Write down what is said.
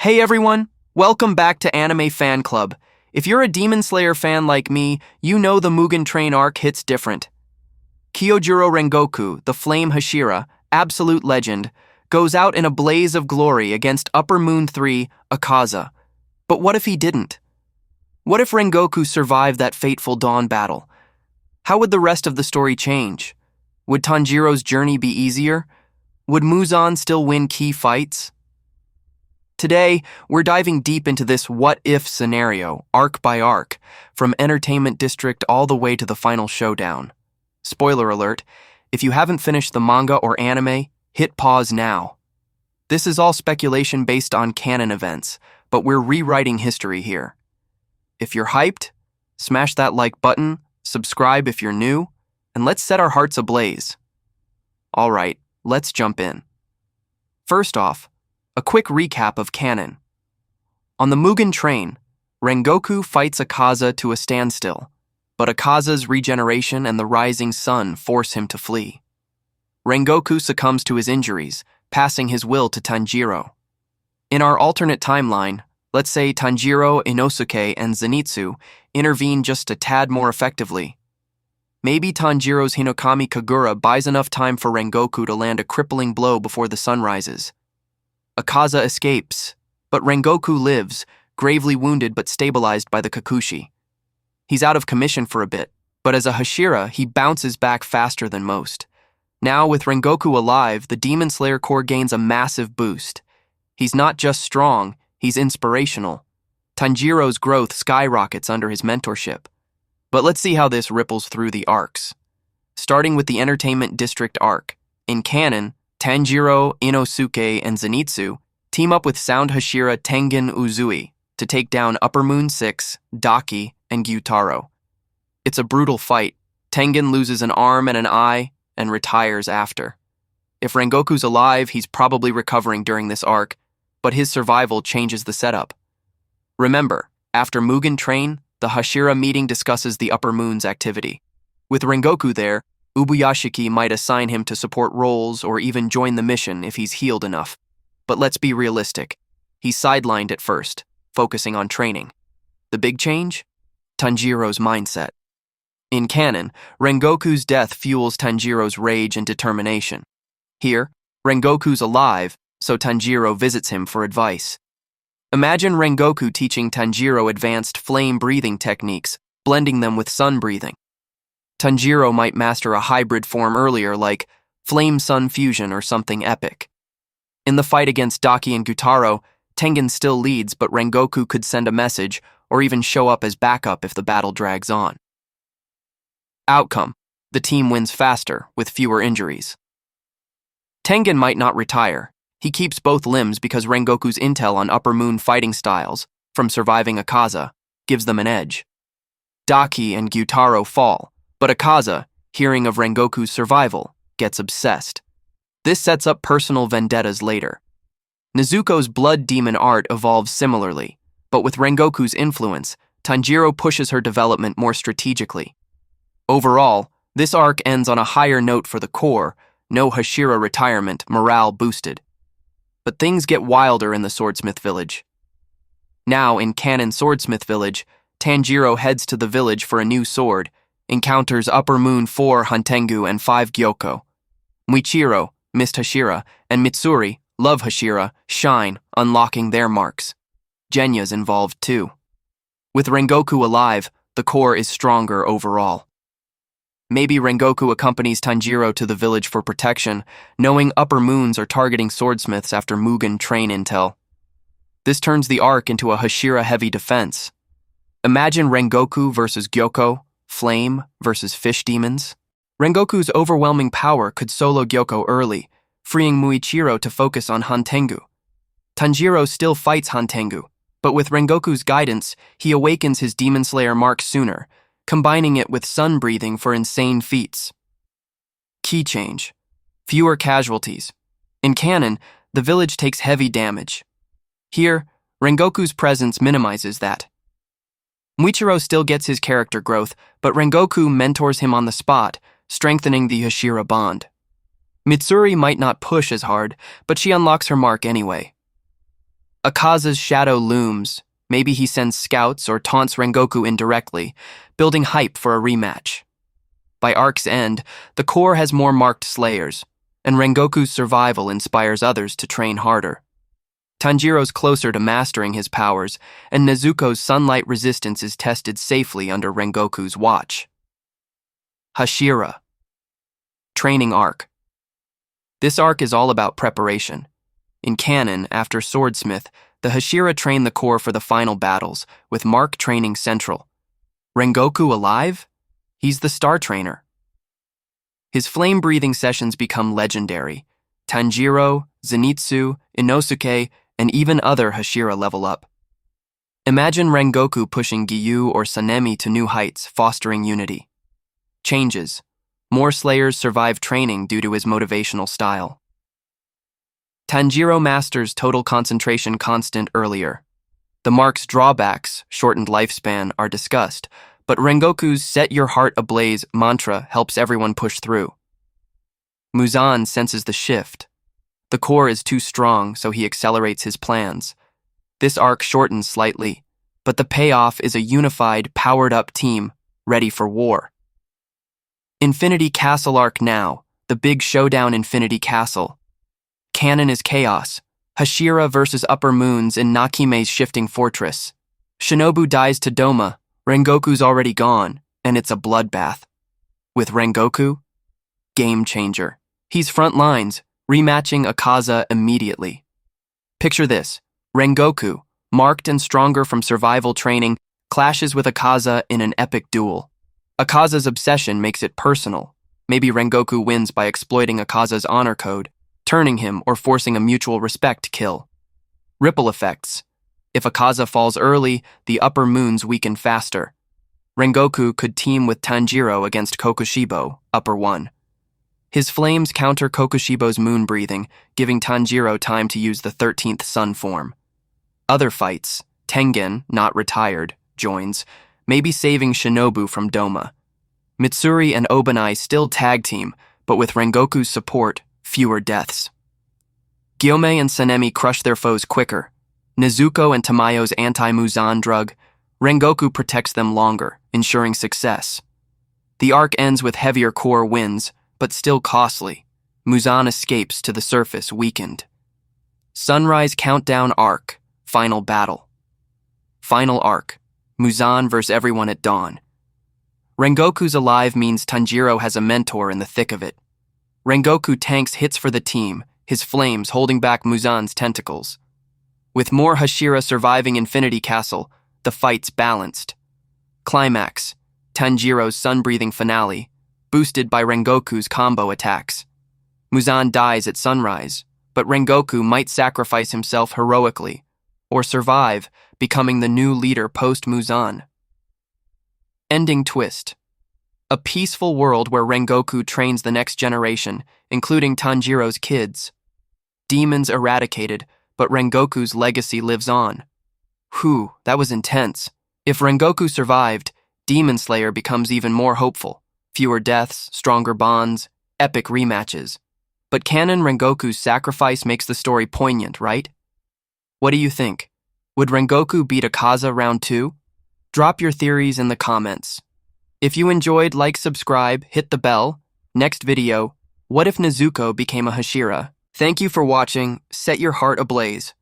Hey everyone, welcome back to Anime Fan Club. If you're a Demon Slayer fan like me, you know the Mugen Train arc hits different. Kyojuro Rengoku, the Flame Hashira, absolute legend, goes out in a blaze of glory against Upper Moon 3, Akaza. But what if he didn't? What if Rengoku survived that fateful dawn battle? How would the rest of the story change? Would Tanjiro's journey be easier? Would Muzan still win key fights? Today, we're diving deep into this what-if scenario, arc by arc, from Entertainment District all the way to the final showdown. Spoiler alert, if you haven't finished the manga or anime, hit pause now. This is all speculation based on canon events, but we're rewriting history here. If you're hyped, smash that like button, subscribe if you're new, and let's set our hearts ablaze. Alright, let's jump in. First off, a quick recap of canon. On the Mugen Train, Rengoku fights Akaza to a standstill, but Akaza's regeneration and the rising sun force him to flee. Rengoku succumbs to his injuries, passing his will to Tanjiro. In our alternate timeline, let's say Tanjiro, Inosuke, and Zenitsu intervene just a tad more effectively. Maybe Tanjiro's Hinokami Kagura buys enough time for Rengoku to land a crippling blow before the sun rises. Akaza escapes, but Rengoku lives, gravely wounded but stabilized by the Kakushi. He's out of commission for a bit, but as a Hashira, he bounces back faster than most. Now, with Rengoku alive, the Demon Slayer Corps gains a massive boost. He's not just strong, he's inspirational. Tanjiro's growth skyrockets under his mentorship. But let's see how this ripples through the arcs. Starting with the Entertainment District arc. In canon, Tanjiro, Inosuke, and Zenitsu team up with Sound Hashira Tengen Uzui to take down Upper Moon 6, Daki, and Gyutaro. It's a brutal fight. Tengen loses an arm and an eye and retires after. If Rengoku's alive, he's probably recovering during this arc, but his survival changes the setup. Remember, after Mugen Train, the Hashira meeting discusses the Upper Moon's activity. With Rengoku there, Ubuyashiki might assign him to support roles or even join the mission if he's healed enough. But let's be realistic. He's sidelined at first, focusing on training. The big change? Tanjiro's mindset. In canon, Rengoku's death fuels Tanjiro's rage and determination. Here, Rengoku's alive, so Tanjiro visits him for advice. Imagine Rengoku teaching Tanjiro advanced flame-breathing techniques, blending them with sun-breathing. Tanjiro might master a hybrid form earlier like Flame-Sun Fusion or something epic. In the fight against Daki and Gyutaro, Tengen still leads, but Rengoku could send a message or even show up as backup if the battle drags on. Outcome: the team wins faster, with fewer injuries. Tengen might not retire. He keeps both limbs because Rengoku's intel on Upper Moon fighting styles, from surviving Akaza, gives them an edge. Daki and Gyutaro fall, but Akaza, hearing of Rengoku's survival, gets obsessed. This sets up personal vendettas later. Nezuko's blood demon art evolves similarly, but with Rengoku's influence, Tanjiro pushes her development more strategically. Overall, this arc ends on a higher note for the core, no Hashira retirement, morale boosted. But things get wilder in the Swordsmith Village. Now, in canon Swordsmith Village, Tanjiro heads to the village for a new sword, encounters Upper Moon 4 Hantengu and 5 Gyoko. Muichiro, Mist Hashira, and Mitsuri, Love Hashira, shine, unlocking their marks. Genya's involved too. With Rengoku alive, the core is stronger overall. Maybe Rengoku accompanies Tanjiro to the village for protection, knowing Upper Moons are targeting swordsmiths after Mugen Train intel. This turns the arc into a Hashira-heavy defense. Imagine Rengoku versus Gyoko, Flame versus Fish Demons. Rengoku's overwhelming power could solo Gyoko early, freeing Muichiro to focus on Hantengu. Tanjiro still fights Hantengu, but with Rengoku's guidance, he awakens his Demon Slayer mark sooner, combining it with sun breathing for insane feats. Key change: fewer casualties. In canon, the village takes heavy damage. Here, Rengoku's presence minimizes that. Muichiro still gets his character growth, but Rengoku mentors him on the spot, strengthening the Hashira bond. Mitsuri might not push as hard, but she unlocks her mark anyway. Akaza's shadow looms. Maybe he sends scouts or taunts Rengoku indirectly, building hype for a rematch. By arc's end, the core has more marked slayers, and Rengoku's survival inspires others to train harder. Tanjiro's closer to mastering his powers, and Nezuko's sunlight resistance is tested safely under Rengoku's watch. Hashira. Training arc. This arc is all about preparation. In canon, after Swordsmith, the Hashira train the core for the final battles, with Mark training central. Rengoku alive? He's the star trainer. His flame-breathing sessions become legendary. Tanjiro, Zenitsu, Inosuke, and even other Hashira level up. Imagine Rengoku pushing Giyu or Sanemi to new heights, fostering unity. Changes. More slayers survive training due to his motivational style. Tanjiro masters total concentration constant earlier. The mark's drawbacks, shortened lifespan, are discussed, but Rengoku's set your heart ablaze mantra helps everyone push through. Muzan senses the shift. The core is too strong, so he accelerates his plans. This arc shortens slightly, but the payoff is a unified, powered-up team, ready for war. Infinity Castle arc now, the big showdown Infinity Castle. Canon is chaos. Hashira versus Upper Moons in Nakime's shifting fortress. Shinobu dies to Doma, Rengoku's already gone, and it's a bloodbath. With Rengoku? Game changer. He's front lines, rematching Akaza immediately. Picture this. Rengoku, marked and stronger from survival training, clashes with Akaza in an epic duel. Akaza's obsession makes it personal. Maybe Rengoku wins by exploiting Akaza's honor code, turning him or forcing a mutual respect kill. Ripple effects. If Akaza falls early, the Upper Moons weaken faster. Rengoku could team with Tanjiro against Kokushibo, Upper 1. His flames counter Kokushibo's moon breathing, giving Tanjiro time to use the 13th sun form. Other fights, Tengen, not retired, joins, maybe saving Shinobu from Doma. Mitsuri and Obanai still tag team, but with Rengoku's support, fewer deaths. Gyomei and Sanemi crush their foes quicker. Nezuko and Tamayo's anti-Muzan drug, Rengoku protects them longer, ensuring success. The arc ends with heavier core wins, but still costly. Muzan escapes to the surface weakened. Sunrise Countdown Arc, Final Battle. Final Arc, Muzan vs. everyone at dawn. Rengoku's alive means Tanjiro has a mentor in the thick of it. Rengoku tanks hits for the team, his flames holding back Muzan's tentacles. With more Hashira surviving Infinity Castle, the fight's balanced. Climax, Tanjiro's sun-breathing finale, boosted by Rengoku's combo attacks. Muzan dies at sunrise, but Rengoku might sacrifice himself heroically, or survive, becoming the new leader post-Muzan. Ending twist. A peaceful world where Rengoku trains the next generation, including Tanjiro's kids. Demons eradicated, but Rengoku's legacy lives on. Whew, that was intense. If Rengoku survived, Demon Slayer becomes even more hopeful. Fewer deaths, stronger bonds, epic rematches. But canon Rengoku's sacrifice makes the story poignant, right? What do you think? Would Rengoku beat Akaza round 2? Drop your theories in the comments. If you enjoyed, like, subscribe, hit the bell. Next video, what if Nezuko became a Hashira? Thank you for watching. Set your heart ablaze.